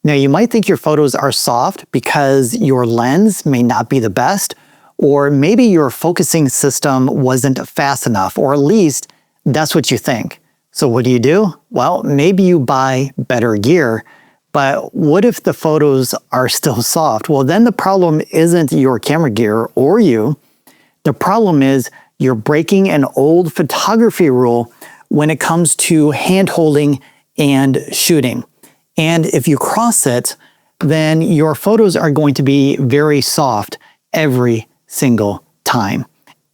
Now, you might think your photos are soft because your lens may not be the best, or maybe your focusing system wasn't fast enough, or at least that's what you think. So what do? Well, maybe you buy better gear, but what if the photos are still soft? Well, then the problem isn't your camera gear or you. The problem is you're breaking an old photography rule when it comes to hand holding and shooting. And if you cross it, then your photos are going to be very soft every single time.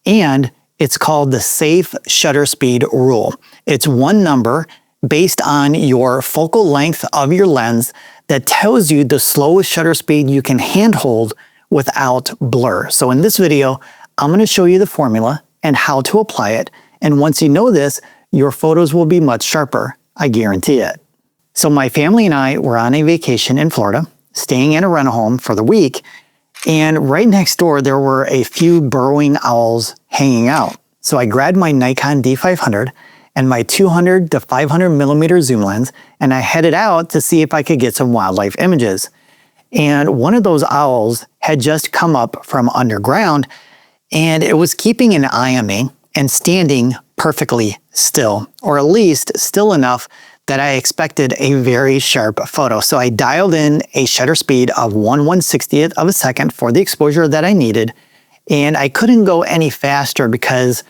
And it's called the safe shutter speed rule. It's one number based on your focal length of your lens that tells you the slowest shutter speed you can handhold without blur. So in this video, I'm going to show you the formula and how to apply it. And once you know this, your photos will be much sharper. I guarantee it. So my family and I were on a vacation in Florida, staying in a rental home for the week. And right next door, there were a few burrowing owls hanging out. So I grabbed my Nikon D500 and my 200 to 500 millimeter zoom lens, and I headed out to see if I could get some wildlife images. And one of those owls had just come up from underground, and it was keeping an eye on me and standing perfectly still, or at least still enough that I expected a very sharp photo. So I dialed in a shutter speed of 1/160th of a second for the exposure that I needed, and I couldn't go any faster because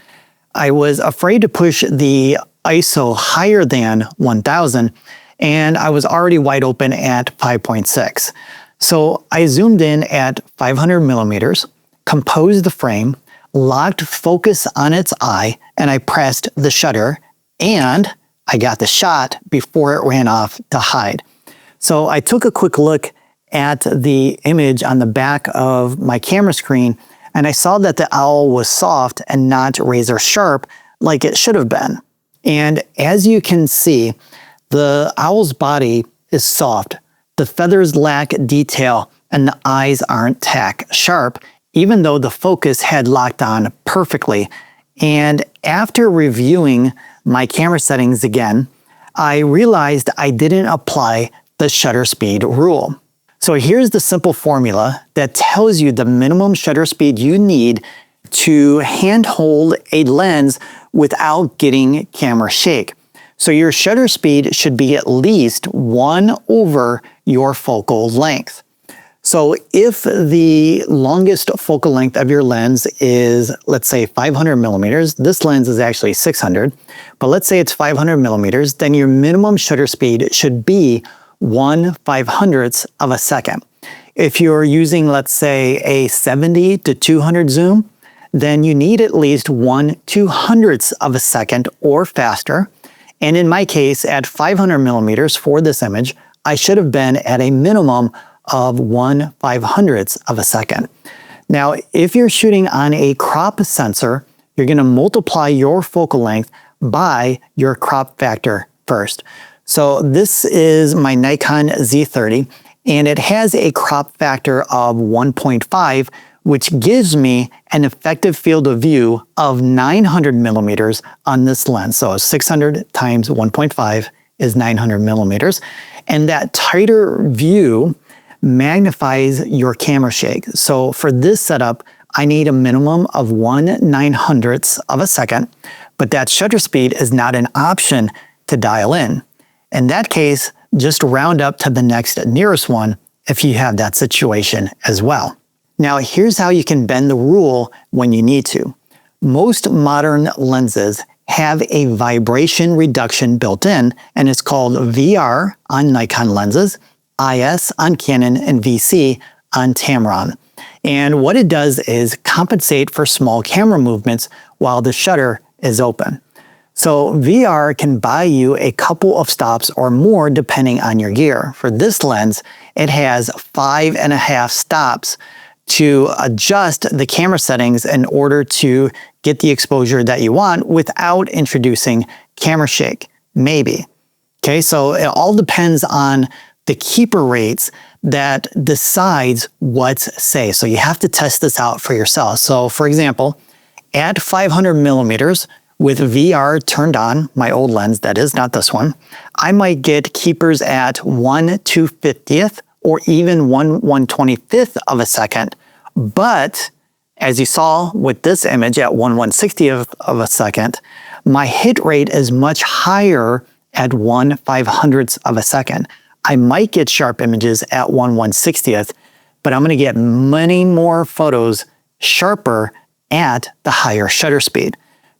I was afraid to push the ISO higher than 1000, and I was already wide open at 5.6. So I zoomed in at 500 millimeters, composed the frame, locked focus on its eye, and I pressed the shutter, and I got the shot before it ran off to hide. So I took a quick look at the image on the back of my camera screen, and I saw that the owl was soft and not razor sharp like it should have been. And as you can see, the owl's body is soft. The feathers lack detail and the eyes aren't tack sharp, even though the focus had locked on perfectly. And after reviewing my camera settings again, I realized I didn't apply the shutter speed rule. So here's the simple formula that tells you the minimum shutter speed you need to handhold a lens without getting camera shake. So your shutter speed should be at least 1 over your focal length. So if the longest focal length of your lens is, let's say 500 millimeters, this lens is actually 600, but let's say it's 500 millimeters, then your minimum shutter speed should be 1/500th of a second. If you're using, let's say, a 70 to 200 zoom, then you need at least 1/200th of a second or faster. And in my case, at 500 millimeters for this image, I should have been at a minimum of 1/500th of a second. Now, if you're shooting on a crop sensor, you're going to multiply your focal length by your crop factor first. So this is my Nikon Z30, and it has a crop factor of 1.5, which gives me an effective field of view of 900 millimeters on this lens. So 600 times 1.5 is 900 millimeters. And that tighter view magnifies your camera shake. So for this setup, I need a minimum of 1/900th of a second, but that shutter speed is not an option to dial in. In that case, just round up to the next nearest one if you have that situation as well. Now, here's how you can bend the rule when you need to. Most modern lenses have a vibration reduction built in, and it's called VR on Nikon lenses, IS on Canon, and VC on Tamron. And what it does is compensate for small camera movements while the shutter is open. So VR can buy you a couple of stops or more depending on your gear. For this lens, it has 5.5 stops to adjust the camera settings in order to get the exposure that you want without introducing camera shake, maybe. Okay, so it all depends on the keeper rates that decides what's safe. So you have to test this out for yourself. So for example, at 500 millimeters, With VR turned on, my old lens, that is not this one, I might get keepers at 1/250th or even 1/125th of a second. But as you saw with this image at 1/160th of a second, my hit rate is much higher at 1/500th of a second. I might get sharp images at 1/160th, but I'm going to get many more photos sharper at the higher shutter speed.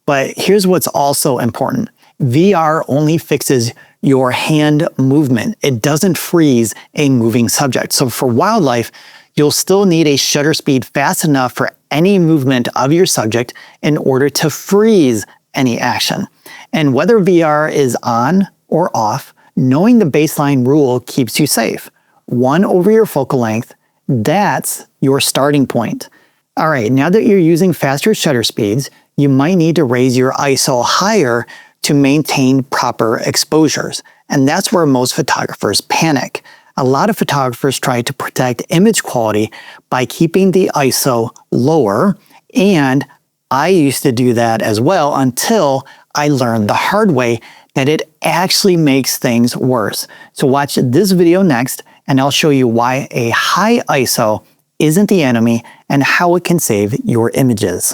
But here's what's also important. VR only fixes your hand movement. It doesn't freeze a moving subject. So for wildlife, you'll still need a shutter speed fast enough for any movement of your subject in order to freeze any action. And whether VR is on or off, knowing the baseline rule keeps you safe. 1 over your focal length, that's your starting point. All right, now that you're using faster shutter speeds, you might need to raise your ISO higher to maintain proper exposures. And that's where most photographers panic. A lot of photographers try to protect image quality by keeping the ISO lower, and I used to do that as well until I learned the hard way that it actually makes things worse. So watch this video next, and I'll show you why a high ISO isn't the enemy and how it can save your images.